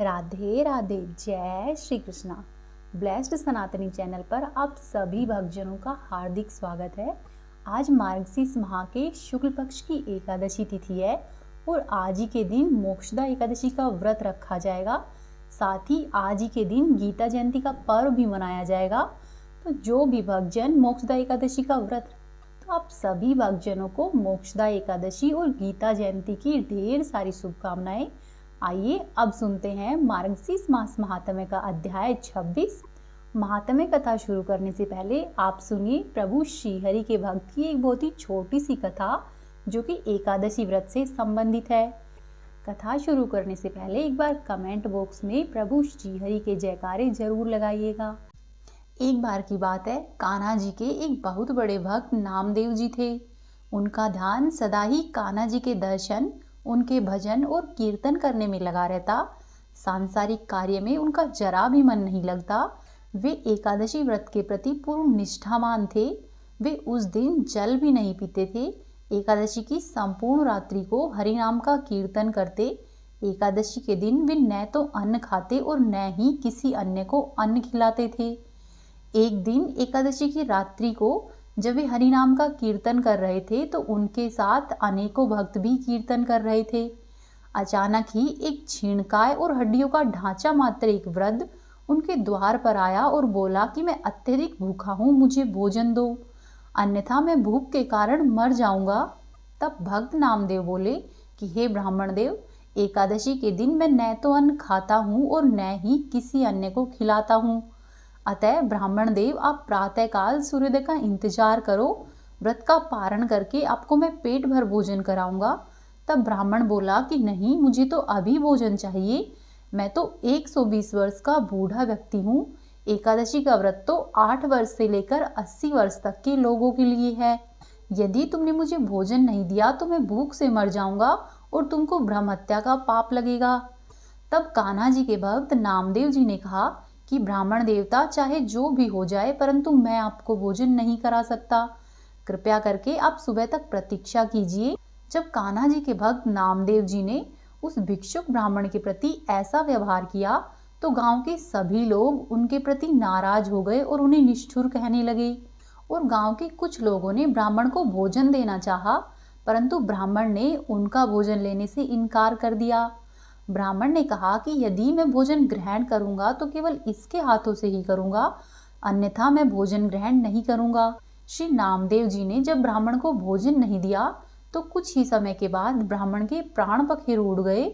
राधे राधे, जय श्री कृष्णा। ब्लेस्ड सनातनी चैनल पर आप सभी भक्तजनों का हार्दिक स्वागत है। आज मार्गशीर्ष माह के शुक्ल पक्ष की एकादशी तिथि है और आज ही के दिन मोक्षदा एकादशी का व्रत रखा जाएगा। साथ ही आज ही के दिन गीता जयंती का पर्व भी मनाया जाएगा। तो जो भी भक्तजन मोक्षदा एकादशी का व्रत, तो आप सभी भक्तजनों को मोक्षदा एकादशी और गीता जयंती की ढेर सारी शुभकामनाएं। आइए अब सुनते हैं मार्गशीर्ष मास महात्म्य का अध्याय 26। महात्म्य कथा शुरू करने से पहले आप सुनिए प्रभु श्रीहरि के भक्त की एक बहुत ही छोटी सी कथा जो कि एकादशी व्रत से संबंधित है। कथा शुरू करने से पहले एक बार कमेंट बॉक्स में प्रभु श्रीहरि के जयकारे जरूर लगाइएगा। एक बार की बात है, कान्हा जी के एक बहुत बड़े भक्त नामदेव जी थे। उनका ध्यान सदा ही कान्हा जी के दर्शन, उनके भजन और कीर्तन करने में लगा रहता। सांसारिक कार्य में उनका जरा भी मन नहीं लगता। वे एकादशी व्रत के प्रति पूर्ण निष्ठावान थे। वे उस दिन जल भी नहीं पीते थे। एकादशी की संपूर्ण रात्रि को हरि नाम का कीर्तन करते। एकादशी के दिन वे न तो अन्न खाते और न ही किसी अन्य को अन्न खिलाते थे। एक दिन एकादशी की रात्रि को जब वे हरि नाम का कीर्तन कर रहे थे तो उनके साथ अनेकों भक्त भी कीर्तन कर रहे थे। अचानक ही एक क्षीणकाय और हड्डियों का ढांचा मात्र एक वृद्ध उनके द्वार पर आया और बोला कि मैं अत्यधिक भूखा हूँ, मुझे भोजन दो, अन्यथा मैं भूख के कारण मर जाऊंगा। तब भक्त नामदेव बोले कि हे ब्राह्मण देव, एकादशी के दिन मैं न तो अन्न खाता हूँ और न ही किसी अन्य को खिलाता हूँ। अतः ब्राह्मण देव, आप प्रातःकाल सूर्योदय का इंतजार करो, व्रत का पारण करके आपको मैं पेट भर भोजन कराऊंगा। तब ब्राह्मण बोला कि नहीं, मुझे तो अभी भोजन चाहिए, मैं तो 120 वर्ष का बूढ़ा व्यक्ति हूँ। एकादशी का व्रत तो 8 वर्ष से लेकर 80 वर्ष तक के लोगों के लिए है। यदि तुमने मुझे भोजन नहीं दिया तो मैं भूख से मर जाऊंगा और तुमको ब्रह्म हत्या का पाप लगेगा। तब कान्हा जी के भक्त नामदेव जी ने कहा कि ब्राह्मण देवता, चाहे जो भी हो जाए परंतु मैं आपको भोजन नहीं करा सकता। कृपया करके आप सुबह तक प्रतीक्षा कीजिए। जब कान्हा जी के भक्त नामदेव जी ने उस भिक्षुक ब्राह्मण के प्रति ऐसा व्यवहार किया तो गांव के सभी लोग उनके प्रति नाराज हो गए और उन्हें निष्ठुर कहने लगे। और गांव के कुछ लोगों ने ब्राह्मण को भोजन देना चाहा, परंतु ब्राह्मण ने उनका भोजन लेने से इनकार कर दिया। ब्राह्मण ने कहा कि यदि मैं भोजन ग्रहण करूंगा तो केवल इसके हाथों से ही करूंगा, अन्यथा मैं भोजन ग्रहण नहीं करूंगा। श्री नामदेव जी ने जब ब्राह्मण को भोजन नहीं दिया तो कुछ ही समय के बाद ब्राह्मण के प्राण पखेरु उड़ गए।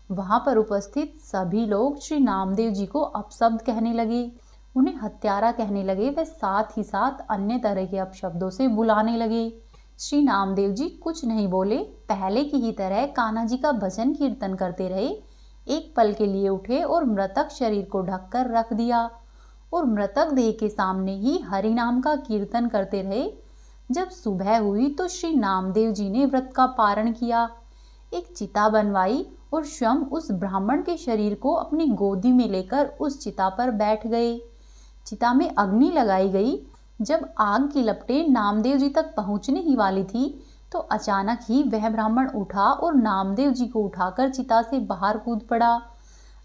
वहां पर उपस्थित सभी लोग श्री नामदेव जी को अपशब्द कहने लगे, उन्हें हत्यारा कहने लगे, वे साथ ही साथ अन्य तरह के अपशब्दों से बुलाने लगे। श्री नामदेव जी कुछ नहीं बोले, पहले की ही तरह कान्हा जी का भजन कीर्तन करते रहे। एक पल के लिए उठे और मृतक शरीर को ढककर रख दिया और मृतक देह के सामने ही हरि नाम का कीर्तन करते रहे। जब सुबह हुई तो श्री नामदेव जी ने व्रत का पारण किया, एक चिता बनवाई और स्वयं उस ब्राह्मण के शरीर को अपनी गोदी में लेकर उस चिता पर बैठ गए। चिता में अग्नि लगाई गई। जब आग की लपटें नामदेव जी तक पहुंचने ही वाली थी तो अचानक ही वह ब्राह्मण उठा और नामदेव जी को उठाकर चिता से बाहर कूद पड़ा।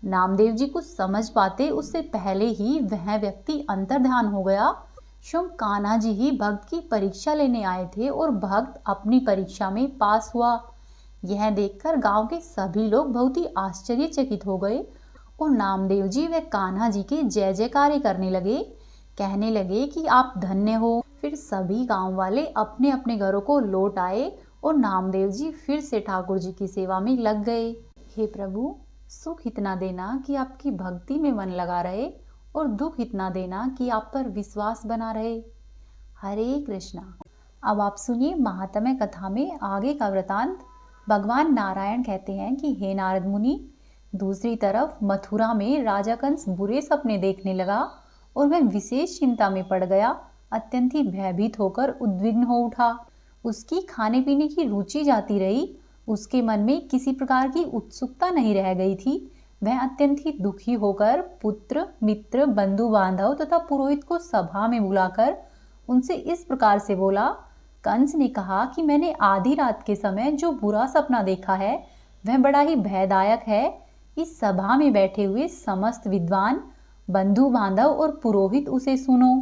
नामदेव जी कुछ समझ पाते उससे पहले ही वह व्यक्ति अंतर्ध्यान हो गया। स्वयं कान्हा जी ही भक्त की परीक्षा लेने आए थे और भक्त अपनी परीक्षा में पास हुआ। यह देखकर गांव के सभी लोग बहुत ही आश्चर्यचकित हो गए और नामदेव जी व कान्हा जी के जय जयकारे करने लगे, कहने लगे कि आप धन्य हो। फिर सभी गांव वाले अपने अपने घरों को लौट आए और नामदेव जी फिर से ठाकुर जी की सेवा में लग गए। हे प्रभु, सुख इतना देना कि आपकी भक्ति में मन लगा रहे और दुख इतना देना कि आप पर विश्वास बना रहे। हरे कृष्णा। अब आप सुनिए महात्म्य कथा में आगे का वृतांत। भगवान नारायण कहते हैं कि हे नारद मुनि, दूसरी तरफ मथुरा में राजा कंस बुरे सपने देखने लगा और वह विशेष चिंता में पड़ गया। अत्यंत ही भयभीत होकर उद्विग्न हो उठा। उसकी खाने पीने की रुचि जाती रही। उसके मन में किसी प्रकार की उत्सुकता नहीं रह गई थी। वह अत्यंत ही दुखी होकर पुत्र, मित्र, बंधु बांधव तथा पुरोहित को सभा में बुलाकर उनसे इस प्रकार से बोला। कंस ने कहा कि मैंने आधी रात के समय जो बुरा सपना देखा है वह बड़ा ही भयदायक है। इस सभा में बैठे हुए समस्त विद्वान, बंधु बांधव और पुरोहित उसे सुनो।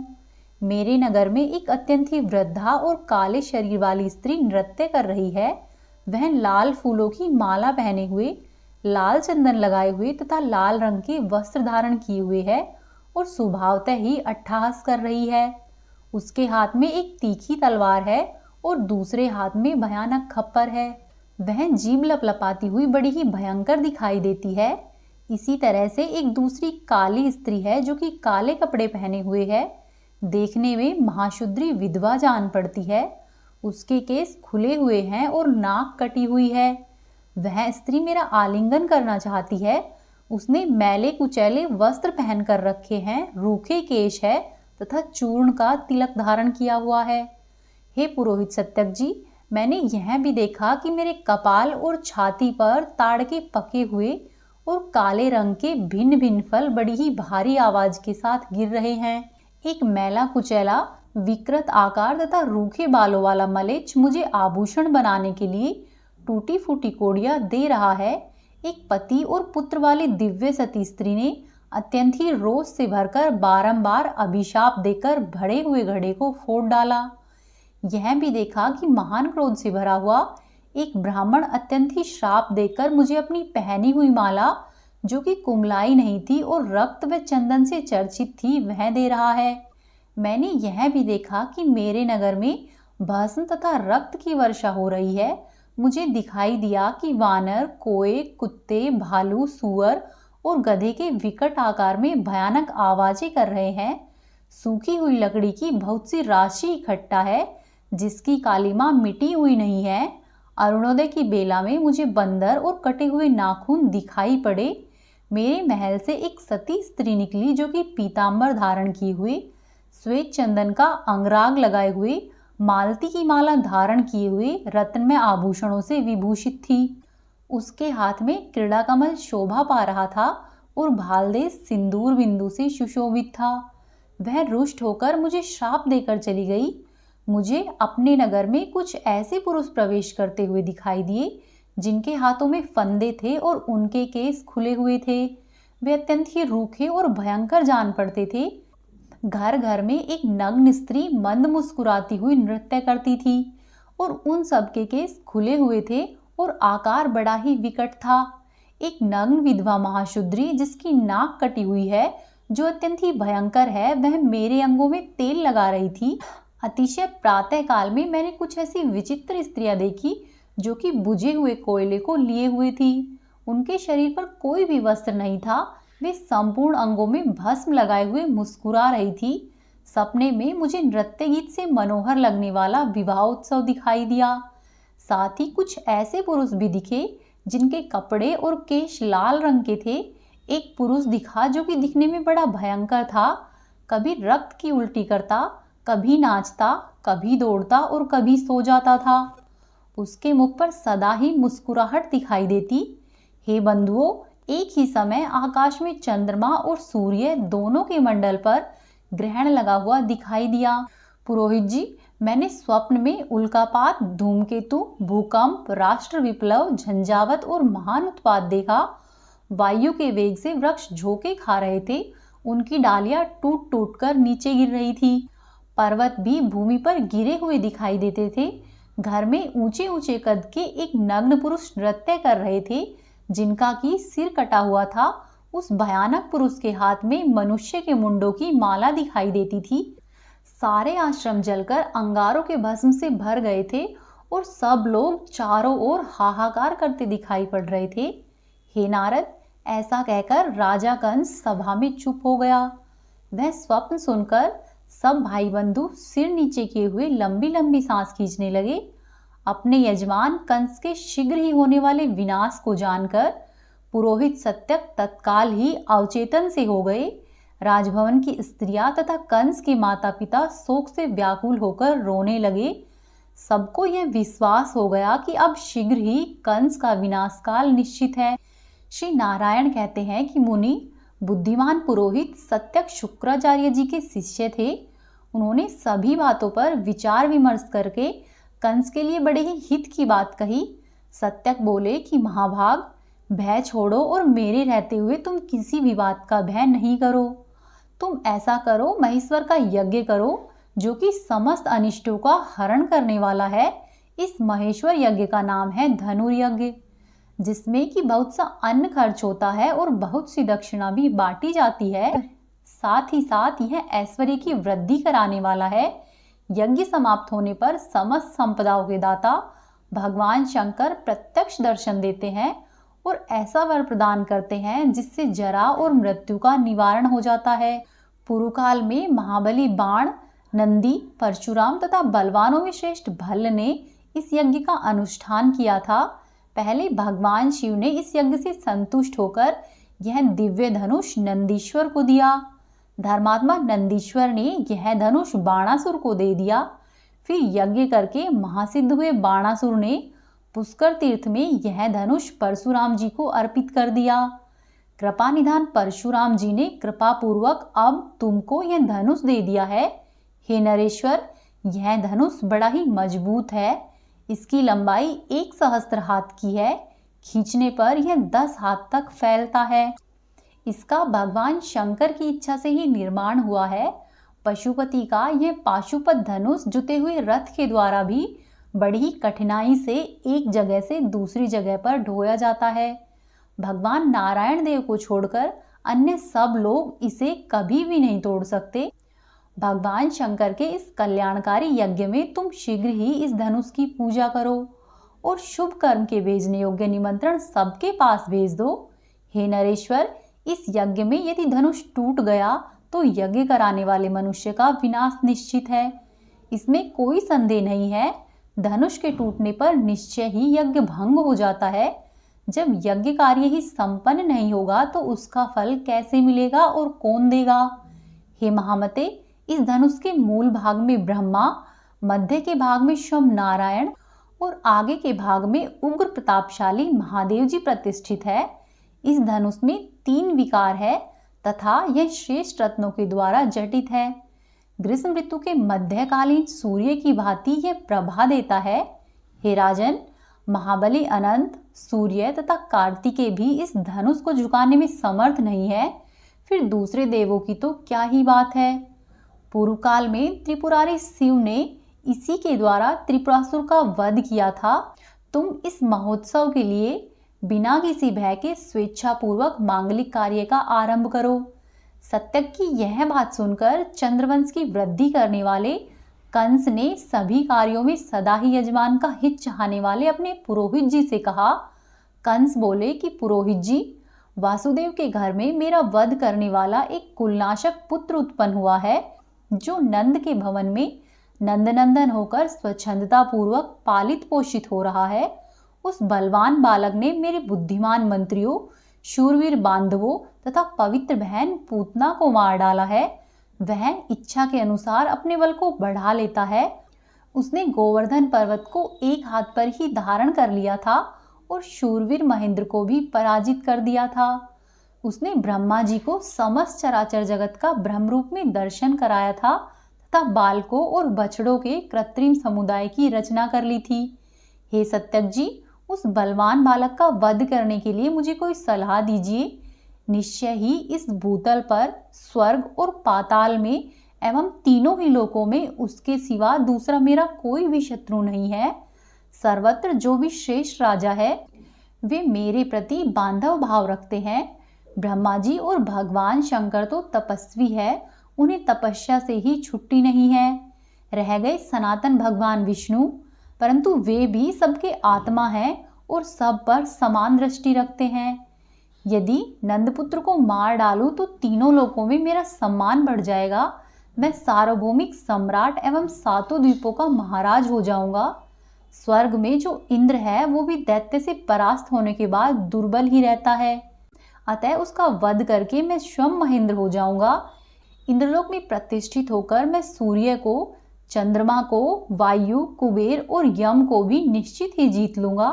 मेरे नगर में एक अत्यंत ही वृद्धा और काले शरीर वाली स्त्री नृत्य कर रही है। वह लाल फूलों की माला पहने हुए, लाल चंदन लगाए हुए तथा लाल रंग के वस्त्र धारण किए हुए है और स्वभावतः ही अट्टहास कर रही है। उसके हाथ में एक तीखी तलवार है और दूसरे हाथ में भयानक खप्पर है। वह जीभ लपलपाती हुई बड़ी ही भयंकर दिखाई देती है। इसी तरह से एक दूसरी काली स्त्री है जो कि काले कपड़े पहने हुए है। देखने में महाशुद्री विधवा जान पड़ती है। उसके केस खुले हुए हैं और नाक कटी हुई है। वह स्त्री मेरा आलिंगन करना चाहती है। उसने मैले कुचैले वस्त्र पहन कर रखे हैं, रूखे केश है तथा चूर्ण का तिलक धारण किया हुआ है। हे पुरोहित सत्यक जी, मैंने यह भी देखा कि मेरे कपाल और छाती पर ताड़ के पके हुए और काले रंग के भिन्न भिन्न फल बड़ी ही भारी आवाज के साथ गिर रहे हैं। एक मैला कुचैला विकृत आकार तथा रूखे बालों वाला मलेच्छ मुझे आभूषण बनाने के लिए टूटी फूटी कोड़ियां दे रहा है। एक पति और पुत्र वाली दिव्य सती स्त्री ने अत्यंत ही रोष से भरकर बारंबार अभिशाप देकर भरे हुए घड़े को फोड़ डाला। यह भी देखा कि महान क्रोध से भरा हुआ एक ब्राह्मण अत्यंत ही श्राप देकर मुझे अपनी पहनी हुई माला, जो कि कुमलाई नहीं थी और रक्त व चंदन से चर्चित थी, वह दे रहा है। मैंने यह भी देखा कि मेरे नगर में भस्म तथा रक्त की वर्षा हो रही है। मुझे दिखाई दिया कि वानर, कोए, कुत्ते, भालू, सुअर और गधे के विकट आकार में भयानक आवाजें कर रहे हैं। सूखी हुई लकड़ी की बहुत सी राशि इकट्ठा है, जिसकी कालीमा मिटी हुई नहीं है। अरुणोदय की बेला में मुझे बंदर और कटे हुए नाखून दिखाई पड़े। मेरे महल से एक सती स्त्री निकली जो कि पीतांबर धारण किए हुए, श्वेत चंदन का अंगराग लगाए हुए, मालती की माला धारण किए हुए रत्नमय आभूषणों से विभूषित थी। उसके हाथ में क्रीड़ा कमल शोभा पा रहा था और भालदेश सिंदूर बिंदु से सुशोभित था। वह रुष्ट होकर मुझे श्राप देकर चली गई। मुझे अपने नगर में कुछ ऐसे पुरुष प्रवेश करते हुए दिखाई दिए जिनके हाथों में फंदे थे और उनके केस खुले हुए थे। वे अत्यंत ही रूखे और भयंकर जान पड़ते थे। घर घर में एक नग्न स्त्री मंद मुस्कुराती हुई नृत्य करती थी और उन सबके केस खुले हुए थे और आकार बड़ा ही विकट था। एक नग्न विधवा महाशुद्री जिसकी नाक कटी हुई है, जो अत्यंत ही भयंकर है, वह मेरे अंगों में तेल लगा रही थी। अतिशय प्रातः काल में मैंने कुछ ऐसी विचित्र स्त्रियां देखी जो कि बुझे हुए कोयले को लिए हुए थी। उनके शरीर पर कोई भी वस्त्र नहीं था। वे संपूर्ण अंगों में भस्म लगाए हुए मुस्कुरा रही थी। सपने में मुझे नृत्य गीत से मनोहर लगने वाला विवाह उत्सव दिखाई दिया। साथ ही कुछ ऐसे पुरुष भी दिखे जिनके कपड़े और केश लाल रंग के थे। एक पुरुष दिखा जो कि दिखने में बड़ा भयंकर था। कभी रक्त की उल्टी करता, कभी नाचता, कभी दौड़ता और कभी सो जाता था। उसके मुख पर सदा ही मुस्कुराहट दिखाई देती। हे बंधुओं, एक ही समय आकाश में चंद्रमा और सूर्य दोनों के मंडल पर ग्रहण लगा हुआ दिखाई दिया। पुरोहित जी, मैंने स्वप्न में उल्कापात, धूमकेतु, भूकंप, राष्ट्र विप्लव, झंझावत और महान उत्पात देखा। वायु के वेग से वृक्ष झोंके खा रहे थे। उनकी डालियां टूट टूट कर नीचे गिर रही थी। पर्वत भी भूमि पर गिरे हुए दिखाई देते थे। घर में ऊंचे ऊंचे कद के एक नग्न पुरुष नृत्य कर रहे थे, जिनका की सिर कटा हुआ था। उस भयानक पुरुष के हाथ में मनुष्य के मुंडों की माला दिखाई देती थी। सारे आश्रम जलकर अंगारों के भस्म से भर गए थे और सब लोग चारों ओर हाहाकार करते दिखाई पड़ रहे थे। हे नारद, ऐसा कहकर राजा कंस सभा में चुप हो गया। वह स्वप्न सुनकर सब भाई बंधु सिर नीचे किए हुए लंबी लंबी सांस खींचने लगे। अपने यजमान कंस के शीघ्र ही होने वाले विनाश को जानकर पुरोहित सत्यक तत्काल ही अवचेतन से हो गए। राजभवन की स्त्रियां तथा कंस के माता पिता शोक से व्याकुल होकर रोने लगे। सबको यह विश्वास हो गया कि अब शीघ्र ही कंस का विनाश काल निश्चित है। श्री नारायण कहते हैं कि मुनि, बुद्धिमान पुरोहित सत्यक शुक्राचार्य जी के शिष्य थे। उन्होंने सभी बातों पर विचार विमर्श करके कंस के लिए बड़े ही हित की बात कही। सत्यक बोले कि महाभाग, भय छोड़ो और मेरे रहते हुए तुम किसी भी बात का भय नहीं करो। तुम ऐसा करो, महेश्वर का यज्ञ करो जो कि समस्त अनिष्टों का हरण करने वाला है। इस महेश्वर यज्ञ का नाम है धनुर्यज्ञ, जिसमें कि बहुत सा अन्न खर्च होता है और बहुत सी दक्षिणा भी बांटी जाती है। साथ ही साथ यह ऐश्वर्य की वृद्धि कराने वाला है। यज्ञ समाप्त होने पर समस्त संपदाओं के दाता भगवान शंकर प्रत्यक्ष दर्शन देते हैं और ऐसा वर प्रदान करते हैं जिससे जरा और मृत्यु का निवारण हो जाता है। पूर्व काल में महाबली बाण, नंदी, परशुराम तथा बलवानों में श्रेष्ठ भल्ल ने इस यज्ञ का अनुष्ठान किया था। पहले भगवान शिव ने इस यज्ञ से संतुष्ट होकर यह दिव्य धनुष नंदीश्वर को दिया। धर्मात्मा नंदीश्वर ने यह धनुष बाणासुर को दे दिया। फिर यज्ञ करके महासिद्ध हुए बाणासुर ने पुष्कर तीर्थ में यह धनुष परशुराम जी को अर्पित कर दिया। कृपा निधान परशुराम जी ने कृपा पूर्वक अब तुमको यह धनुष दे दिया है। हे नरेश्वर, यह धनुष बड़ा ही मजबूत है। इसकी लंबाई 1 सहस्त्र हाथ की है। खींचने पर यह 10 हाथ तक फैलता है। इसका भगवान शंकर की इच्छा से ही निर्माण हुआ है। पशुपति का यह पाशुपत धनुष जुते हुए रथ के द्वारा भी बड़ी कठिनाई से एक जगह से दूसरी जगह पर ढोया जाता है। भगवान नारायण देव को छोड़कर अन्य सब लोग इसे कभी भी नहीं तोड़ सकते। भगवान शंकर के इस कल्याणकारी यज्ञ में तुम शीघ्र ही इस धनुष की पूजा करो और शुभ कर्म के भेजने योग्य निमंत्रण सबके पास भेज दो। हे नरेश्वर, इस यज्ञ में यदि धनुष टूट गया तो यज्ञ कराने वाले मनुष्य का विनाश निश्चित है। इसमें कोई संदेह नहीं है। धनुष के टूटने पर निश्चय ही यज्ञ भंग हो जाता है। जब यज्ञ कार्य ही संपन्न नहीं होगा तो उसका फल कैसे मिलेगा और कौन देगा? हे महामते, इस धनुष के मूल भाग में ब्रह्मा, मध्य के भाग में स्वयं नारायण और आगे के भाग में उग्र प्रतापशाली महादेव जी प्रतिष्ठित है। इस धनुष में 3 विकार है तथा यह श्रेष्ठ रत्नों के द्वारा जटित है। ग्रीष्म ऋतु के मध्यकालीन सूर्य की भांति यह प्रभा देता है। हे राजन, महाबली अनंत, सूर्य तथा कार्तिकेय भी इस धनुष को झुकाने में समर्थ नहीं है, फिर दूसरे देवों की तो क्या ही बात है। पूर्व काल में त्रिपुरारी शिव ने इसी के द्वारा त्रिपुरासुर का वध किया था। तुम इस महोत्सव के लिए बिना किसी भय के स्वेच्छापूर्वक मांगलिक कार्य का आरंभ करो। सत्यक की यह बात सुनकर चंद्रवंश की वृद्धि करने वाले कंस ने सभी कार्यों में सदा ही यजमान का हित चाहने वाले अपने पुरोहित जी से कहा। कंस बोले कि पुरोहित जी, वासुदेव के घर में मेरा वध करने वाला एक कुलनाशक पुत्र उत्पन्न हुआ है, जो नंद के भवन में नंदनंदन होकर स्वच्छंदता पूर्वक पालित पोषित हो रहा है। उस बलवान बालक ने मेरे बुद्धिमान मंत्रियों, शूरवीर बांधवों तथा पवित्र बहन पूतना को मार डाला है। वह इच्छा के अनुसार अपने बल को बढ़ा लेता है। उसने गोवर्धन पर्वत को एक हाथ पर ही धारण कर लिया था और शूरवीर महेंद्र को भी पराजित कर दिया था। उसने ब्रह्मा जी को समस्त चराचर जगत का ब्रह्म रूप में दर्शन कराया था तथा बालकों और बछड़ों के कृत्रिम समुदाय की रचना कर ली थी। हे सत्यक जी, उस बलवान बालक का वध करने के लिए मुझे कोई सलाह दीजिए। निश्चय ही इस भूतल पर, स्वर्ग और पाताल में एवं तीनों ही लोकों में उसके सिवा दूसरा मेरा कोई भी शत्रु नहीं है। सर्वत्र जो भी श्रेष्ठ राजा है वे मेरे प्रति बांधव भाव रखते हैं। ब्रह्मा जी और भगवान शंकर तो तपस्वी है, उन्हें तपस्या से ही छुट्टी नहीं है। रह गए सनातन भगवान विष्णु, परंतु वे भी सबके आत्मा हैं और सब पर समान दृष्टि रखते हैं। यदि नंदपुत्र को मार डालूं तो तीनों लोकों में मेरा सम्मान बढ़ जाएगा। मैं सार्वभौमिक सम्राट एवं 7 द्वीपों का महाराज हो जाऊंगा। स्वर्ग में जो इंद्र है वो भी दैत्य से परास्त होने के बाद दुर्बल ही रहता है, अतः उसका वध करके मैं स्वयं महेंद्र हो जाऊंगा। इंद्रलोक में प्रतिष्ठित होकर मैं सूर्य को, चंद्रमा को, वायु, कुबेर और यम को भी निश्चित ही जीत लूंगा।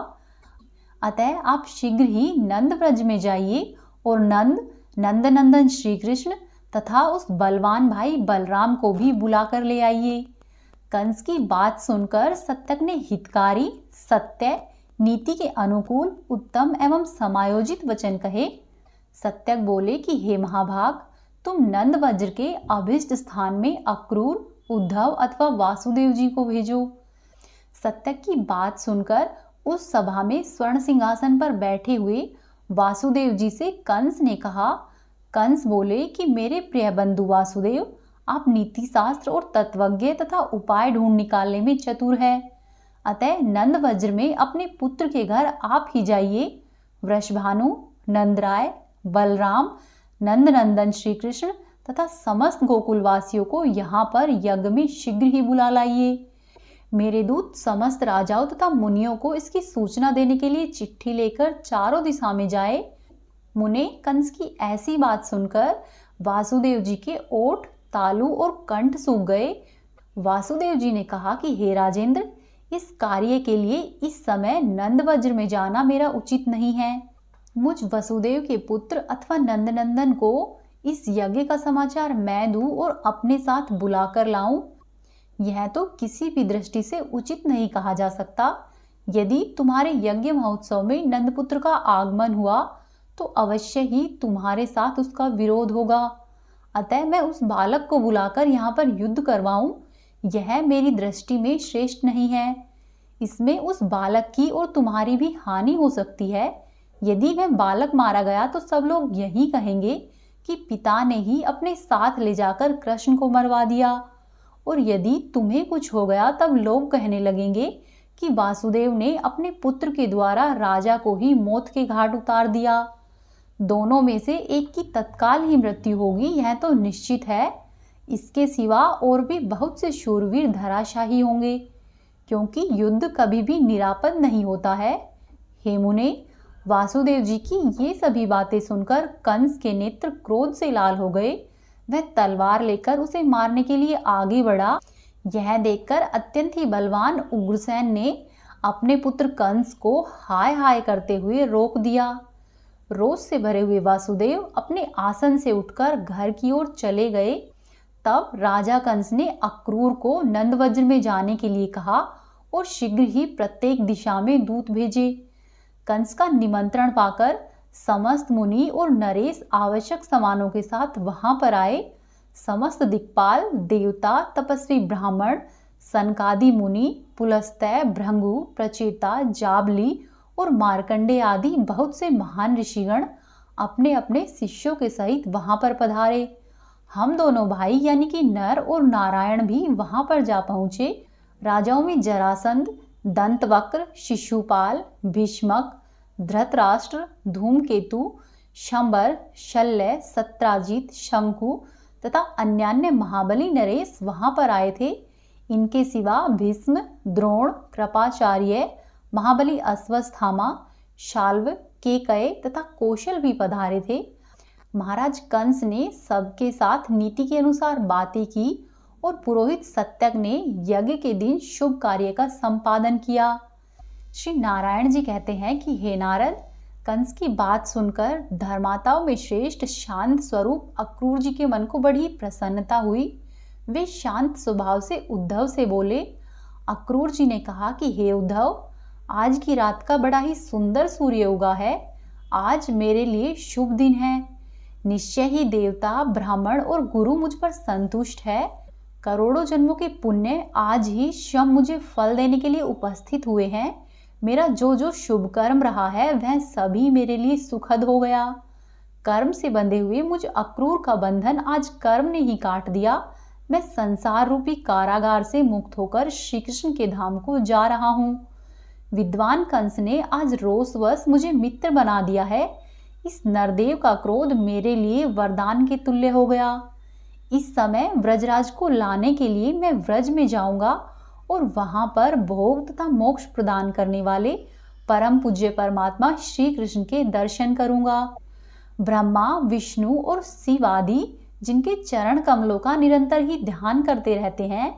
अतः आप शीघ्र ही नंद ब्रज में जाइए और नंदनंदन श्री कृष्ण तथा उस बलवान भाई बलराम को भी बुलाकर ले आइए। कंस की बात सुनकर सत्यक ने हितकारी, सत्य, नीति के अनुकूल उत्तम एवं समायोजित वचन कहे। सत्यक बोले कि हे महाभाग, तुम नंद वज्र के अभिष्ट स्थान में अक्रूर, उद्धव अथवा वासुदेव जी को भेजो। सत्यक की बात सुनकर उस सभा में स्वर्ण सिंहासन पर बैठे हुए वासुदेव जी से कंस ने कहा। कंस बोले कि मेरे प्रिय बंधु वासुदेव, आप नीति शास्त्र और तत्वज्ञ तथा उपाय ढूंढ निकालने में चतुर है, अतः नंद वज्र में अपने पुत्र के घर आप ही जाइए। वृषभानु, नंदराय, बलराम, नंदनंदन श्री कृष्ण तथा समस्त गोकुलवासियों को यहाँ पर यज्ञ में शीघ्र ही बुला लाइए। मेरे दूत समस्त राजाओं तथा मुनियों को इसकी सूचना देने के लिए चिट्ठी लेकर चारों दिशा में जाए। मुने कंस की ऐसी बात सुनकर वासुदेव जी के ओठ, तालु और कंठ सूख गए। वासुदेव जी ने कहा कि हे राजेंद्र, इस कार्य के लिए इस समय नंदवज्र में जाना मेरा उचित नहीं है। मुझ वसुदेव के पुत्र अथवा नंदनंदन को इस यज्ञ का समाचार मैं दूं और अपने साथ बुलाकर लाऊं, यह तो किसी भी दृष्टि से उचित नहीं कहा जा सकता। यदि तुम्हारे यज्ञ महोत्सव में नंदपुत्र का आगमन हुआ तो अवश्य ही तुम्हारे साथ उसका विरोध होगा, अतः मैं उस बालक को बुलाकर यहाँ पर युद्ध करवाऊं, यह मेरी दृष्टि में श्रेष्ठ नहीं है। इसमें उस बालक की और तुम्हारी भी हानि हो सकती है। यदि वह बालक मारा गया तो सब लोग यही कहेंगे कि पिता ने ही अपने साथ ले जाकर कृष्ण को मरवा दिया, और यदि तुम्हें कुछ हो गया तब लोग कहने लगेंगे कि वासुदेव ने अपने पुत्र के द्वारा राजा को ही मौत के घाट उतार दिया। दोनों में से एक की तत्काल ही मृत्यु होगी, यह तो निश्चित है। इसके सिवा और भी बहुत से शूरवीर धराशाही होंगे, क्योंकि युद्ध कभी भी निरापद नहीं होता है। हे मुने, वासुदेव जी की ये सभी बातें सुनकर कंस के नेत्र क्रोध से लाल हो गए। वह तलवार लेकर उसे मारने के लिए आगे बढ़ा। यह देखकर अत्यंत ही बलवान उग्रसेन ने अपने पुत्र कंस को हाय हाय करते हुए रोक दिया। रोष से भरे हुए वासुदेव अपने आसन से उठकर घर की ओर चले गए। तब राजा कंस ने अक्रूर को नंदवज्र में जाने के लिए कहा और शीघ्र ही प्रत्येक दिशा में दूत भेजे। कंस का निमंत्रण पाकर समस्त मुनि और नरेश आवश्यक सामानों के साथ वहां पर आए। समस्त दिक्पाल, देवता, तपस्वी ब्राह्मण, सनकादि मुनि, पुलस्त्य, भृंगु, प्रचेता, जाबली और मार्कंडे आदि बहुत से महान ऋषिगण अपने अपने शिष्यों के सहित वहां पर पधारे। हम दोनों भाई यानी कि नर और नारायण भी वहां पर जा पहुंचे। राजाओं में जरासंध, दंतवक्र, शिशुपाल, भीष्मक, धृतराष्ट्र, धूमकेतु, शंबर, शल्य, सत्राजित, शंकु तथा अन्यान्य महाबली नरेश वहां पर आए थे। इनके सिवा भीष्म, द्रोण, कृपाचार्य, महाबली अश्वस्थामा, शाल्व, केकय तथा कौशल भी पधारे थे। महाराज कंस ने सबके साथ नीति के अनुसार बातें की और पुरोहित सत्यक ने यज्ञ के दिन शुभ कार्य का संपादन किया। श्री नारायण जी कहते हैं कि हे नारद, कंस की बात सुनकर धर्माताओं में श्रेष्ठ शांत स्वरूप अक्रूर जी के मन को बड़ी प्रसन्नता हुई। वे शांत स्वभाव से उद्धव से बोले। अक्रूर जी ने कहा कि हे उद्धव, आज की रात का बड़ा ही सुंदर सूर्य उगा है। आज मेरे लिए शुभ दिन है। निश्चय ही देवता, ब्राह्मण और गुरु मुझ पर संतुष्ट है। करोड़ों जन्मों के पुण्य आज ही स्वयं मुझे फल देने के लिए उपस्थित हुए हैं। मेरा जो जो शुभ कर्म रहा है वह सभी मेरे लिए सुखद हो गया। कर्म से बंधे हुए मुझ अक्रूर का बंधन आज कर्म ने ही काट दिया। मैं संसार रूपी कारागार से मुक्त होकर श्री कृष्ण के धाम को जा रहा हूँ। विद्वान कंस ने आज रोषवश मुझे मित्र बना दिया है। इस नरदेव का क्रोध मेरे लिए वरदान के तुल्य हो गया। इस समय व्रजराज को लाने के लिए मैं व्रज में जाऊंगा और वहां पर भोग तथा मोक्ष प्रदान करने वाले परम पूज्य परमात्मा श्री कृष्ण के दर्शन करूंगा। ब्रह्मा, विष्णु और शिव आदि जिनके चरण कमलों का निरंतर ही ध्यान करते रहते हैं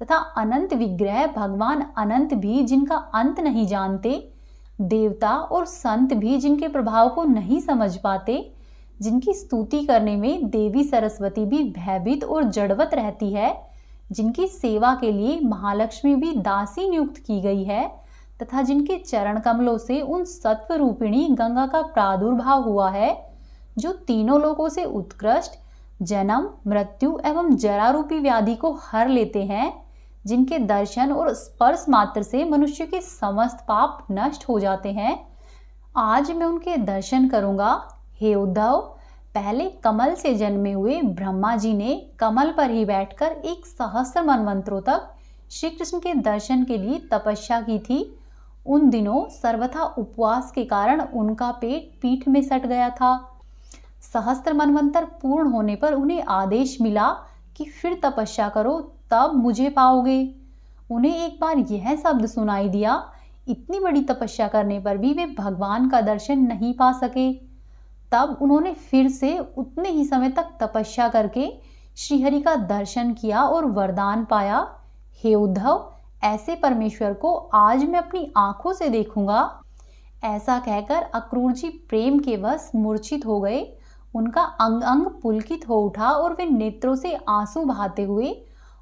तथा अनंत विग्रह भगवान अनंत भी जिनका अंत नहीं जानते, देवता और संत भी जिनके प्रभाव को नहीं समझ पाते, जिनकी स्तुति करने में देवी सरस्वती भी भयभीत और जड़वत रहती है, जिनकी सेवा के लिए महालक्ष्मी भी दासी नियुक्त की गई है तथा जिनके चरण कमलों से उन सत्व रूपिणी गंगा का प्रादुर्भाव हुआ है, जो तीनों लोकों से उत्कृष्ट, जन्म, मृत्यु एवं जरा रूपी व्याधि को हर लेते हैं, जिनके दर्शन और स्पर्श मात्र से मनुष्य के समस्त पाप नष्ट हो जाते हैं, आज मैं उनके दर्शन करूंगा। हे उद्धव, पहले कमल से जन्मे हुए ब्रह्मा जी ने कमल पर ही बैठकर 1 सहस्त्र मनवंतरों तक श्री कृष्ण के दर्शन के लिए तपस्या की थी। उन दिनों सर्वथा उपवास के कारण उनका पेट पीठ में सट गया था। सहस्त्र मनवंतर पूर्ण होने पर उन्हें आदेश मिला कि फिर तपस्या करो, तब मुझे पाओगे। उन्हें एक बार यह शब्द सुनाई दिया। इतनी बड़ी तपस्या करने पर भी वे भगवान का दर्शन नहीं पा सके। तब उन्होंने फिर से उतने ही समय तक तपस्या करके श्रीहरि का दर्शन किया और वरदान पाया। हे उद्धव, ऐसे परमेश्वर को आज मैं अपनी आंखों से देखूंगा। ऐसा कहकर अक्रूर जी प्रेम के वश मूर्छित हो गए। उनका अंग अंग पुलकित हो उठा और वे नेत्रों से आंसू बहाते हुए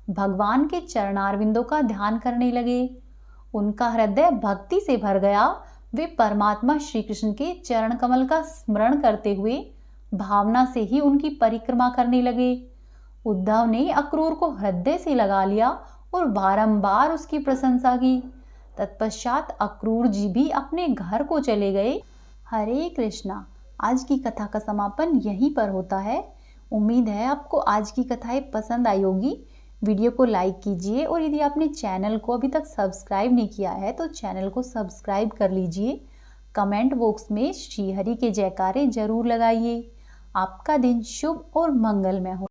भगवान के चरणारविंदों का ध्यान करने लगे। उनका हृदय भक्ति से भर गया। वे परमात्मा श्री कृष्ण के चरण कमल का स्मरण करते हुए भावना से ही उनकी परिक्रमा करने लगे। उद्धव ने अक्रूर को हृदय से लगा लिया और बारंबार उसकी प्रशंसा की। तत्पश्चात अक्रूर जी भी अपने घर को चले गए। हरे कृष्णा। आज की कथा का समापन यहीं पर होता है। उम्मीद है आपको आज की कथाएं पसंद आई होगी। वीडियो को लाइक कीजिए और यदि आपने चैनल को अभी तक सब्सक्राइब नहीं किया है तो चैनल को सब्सक्राइब कर लीजिए। कमेंट बॉक्स में श्रीहरि के जयकारे जरूर लगाइए। आपका दिन शुभ और मंगलमय हो।